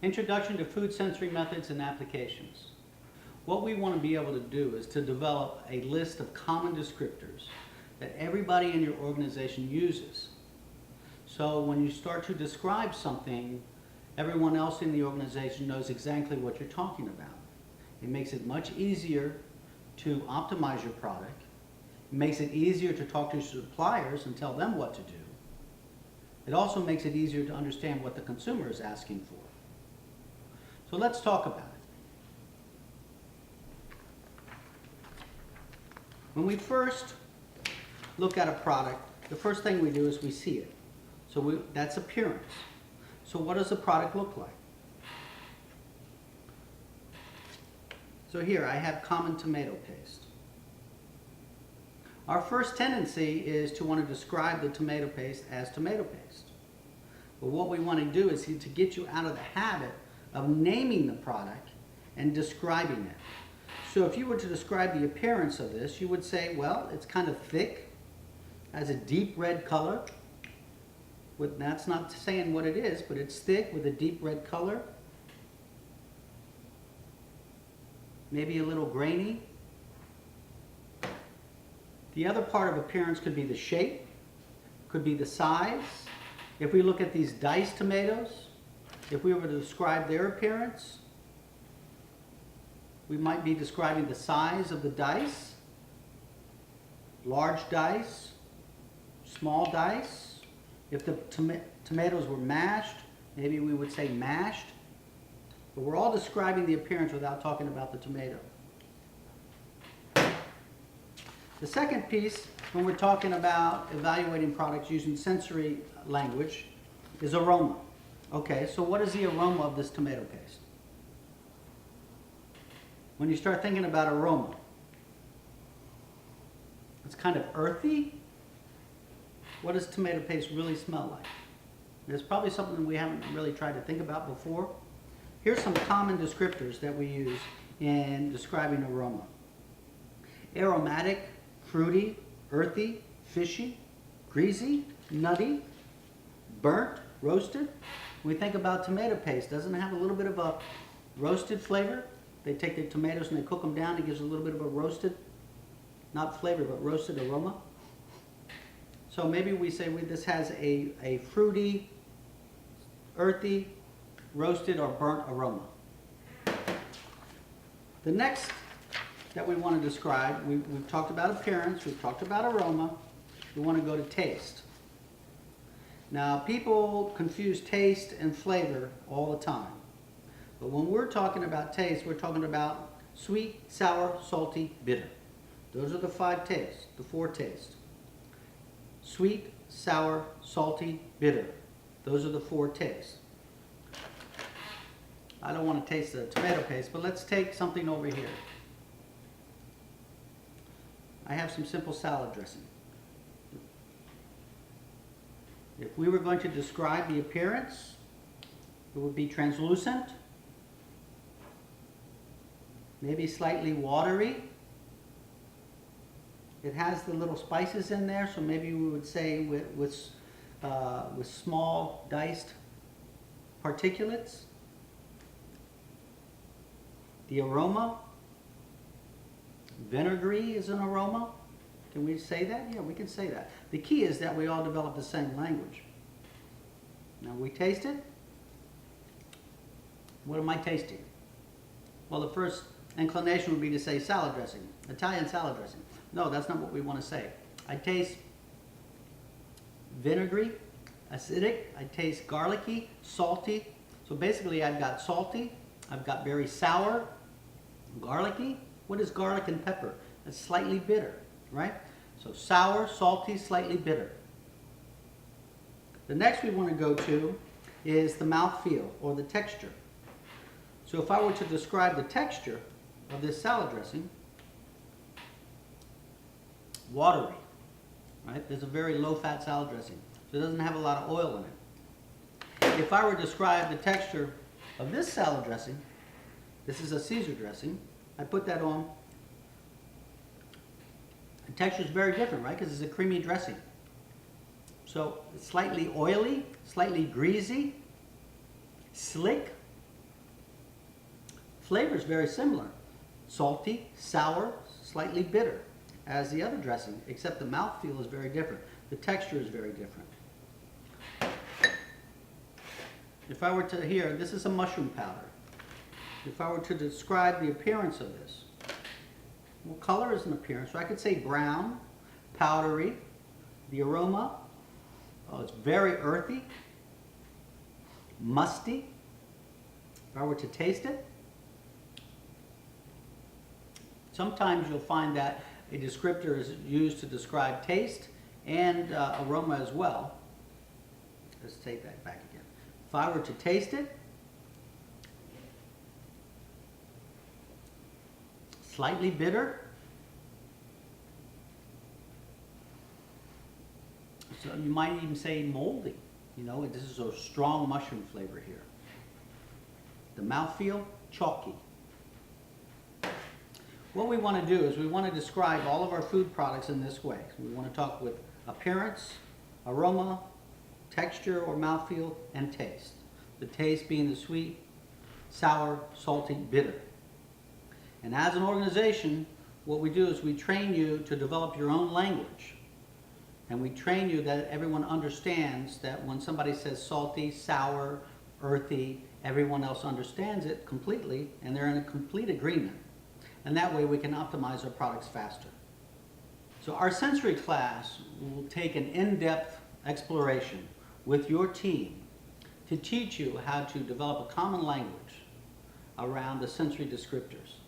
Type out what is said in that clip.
Introduction to food sensory methods and applications. What we want to be able to do is to develop a list of common descriptors that everybody in your organization uses. So when you start to describe something, everyone else in the organization knows exactly what you're talking about. It makes it much easier to optimize your product. It makes it easier to talk to suppliers and tell them what to do. It also makes it easier to understand what the consumer is asking for. So let's talk about it. When we first look at a product, the first thing we do is we see it. So that's appearance. So what does the product look like? So here I have common tomato paste. Our first tendency is to want to describe the tomato paste as tomato paste. But what we want to do is to get you out of the habit of naming the product and describing it. So if you were to describe the appearance of this, you would say, well, it's kind of thick, has a deep red color. That's not saying what it is, but it's thick with a deep red color. Maybe a little grainy. The other part of appearance could be the shape, could be the size. If we look at these diced tomatoes, if we were to describe their appearance, we might be describing the size of the dice, large dice, small dice. If the tomatoes were mashed, maybe we would say mashed. But we're all describing the appearance without talking about the tomato. The second piece, when we're talking about evaluating products using sensory language, is aroma. Okay, so what is the aroma of this tomato paste? When you start thinking about aroma, it's kind of earthy. What does tomato paste really smell like? There's probably something we haven't really tried to think about before. Here's some common descriptors that we use in describing aroma. Aromatic, fruity, earthy, fishy, greasy, nutty, burnt, roasted. When we think about tomato paste, doesn't it have a little bit of a roasted flavor? They take the tomatoes and they cook them down. It gives a little bit of a roasted, not flavor, but roasted aroma. So maybe we say this has a fruity, earthy, roasted, or burnt aroma. The next that we want to describe, we've talked about appearance, we've talked about aroma. We want to go to taste. Now, people confuse taste and flavor all the time. But when we're talking about taste, we're talking about sweet, sour, salty, bitter. Those are the five tastes, the four tastes. Sweet, sour, salty, bitter. Those are the four tastes. I don't want to taste the tomato paste, but let's take something over here. I have some simple salad dressing. If we were going to describe the appearance, it would be translucent, maybe slightly watery. It has the little spices in there, so maybe we would say with small diced particulates. The aroma, vinegary is an aroma. Can we say that? Yeah, we can say that. The key is that we all develop the same language. Now we taste it. What am I tasting? Well, the first inclination would be to say salad dressing, Italian salad dressing. No, that's not what we want to say. I taste vinegary, acidic. I taste garlicky, salty. So basically I've got salty, I've got very sour, garlicky. What is garlic and pepper? It's slightly bitter, right? So sour, salty, slightly bitter. The next we want to go to is the mouthfeel or the texture. So if I were to describe the texture of this salad dressing, watery, right? There's a very low-fat salad dressing, so it doesn't have a lot of oil in it. If I were to describe the texture of this salad dressing, this is a Caesar dressing, I put that on. The texture is very different, right? Because it's a creamy dressing. So it's slightly oily, slightly greasy, slick, Flavor is very similar. Salty, sour, slightly bitter as the other dressing, except the mouthfeel is very different. The texture is very different. If I were to, here, this is a mushroom powder. If I were to describe the appearance of this, well, color is an appearance. So I could say brown, powdery. The aroma, oh, it's very earthy, musty. If I were to taste it, sometimes you'll find that a descriptor is used to describe taste and aroma as well. Let's take that back again. If I were to taste it, slightly bitter. So you might even say moldy. You know, this is a strong mushroom flavor here. The mouthfeel, chalky. What we want to do is we want to describe all of our food products in this way. We want to talk with appearance, aroma, texture or mouthfeel, and taste. The taste being the sweet, sour, salty, bitter. And as an organization, what we do is we train you to develop your own language. And we train you that everyone understands that when somebody says salty, sour, earthy, everyone else understands it completely and they're in a complete agreement. And that way we can optimize our products faster. So our sensory class will take an in-depth exploration with your team to teach you how to develop a common language around the sensory descriptors.